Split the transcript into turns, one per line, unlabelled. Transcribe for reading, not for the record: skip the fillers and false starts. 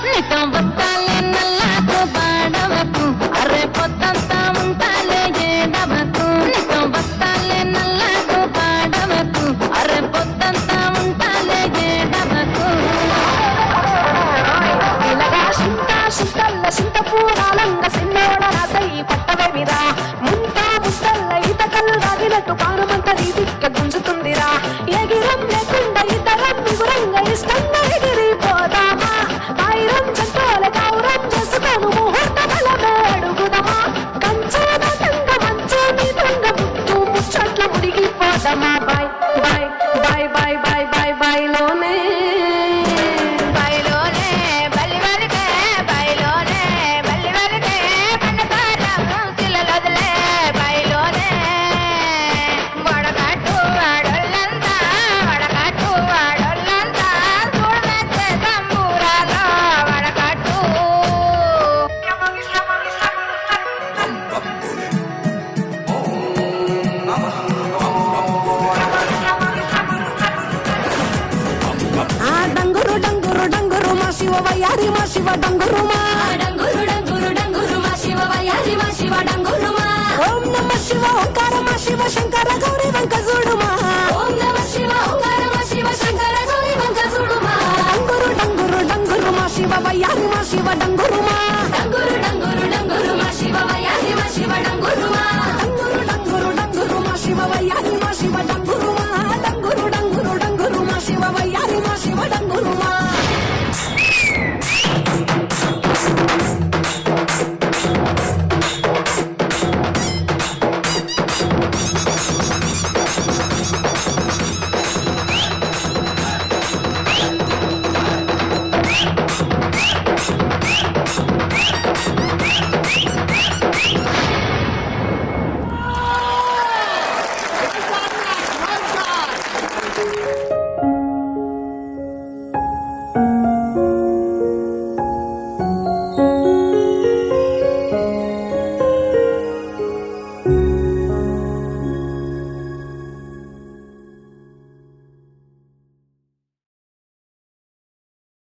నీతో వస్తాలే నల్లకు పాడవకు అరే పొద్దంతా ఉంటాలే ఏడవకు నీతో వస్తాలే నల్లకు పాడవకు అరే పొద్దంతా ఉంటాలే ఏడవకు
ఇలాగా సింతల్ల సింతపూరాలంగా సిన్నోడ రాసై పట్టవేమిరా ముంతా ముస్తల్ల ఈత కళ్ళు రాగినట్టు పానమంత రీతిక్క గుంజుతుందిరా ఎగిరం లేకుండా ఇతరం ముగురంగా ఇష్టంగా ఎగిరిపోదామా ఆయిరం చంటోల గౌరం చేసుకోను ముహూర్త బలమే అడుగుదమా కంచన తంగ మంచు నీ తంగ ముత్తు ముచ్చట్ల ముడిగిపోదామా బాయ్ బాయ్ బాయ్ బాయ్ బాయ్ బాయ్ బాయ్ లోనే వయ్యారి మా శివ డంగురుమా
డంగురు డంగురు డంగురు మా శివ వయ్యారి మా శివ డంగురుమా
ఓం నమ శివ ఓంకార మా శివ శంకర గౌరీ వంక చూడుమా
ఓం నమ శివ ఓంకార మా శివ శంకర గౌరీ వంక చూడుమా
డంగురు డంగురు డంగురు మా శివ వయ్యారి మా శివ డంగురుమా
డంగురు డంగురు డంగురు మా శివ వయ్యారి మా శివ డంగురుమా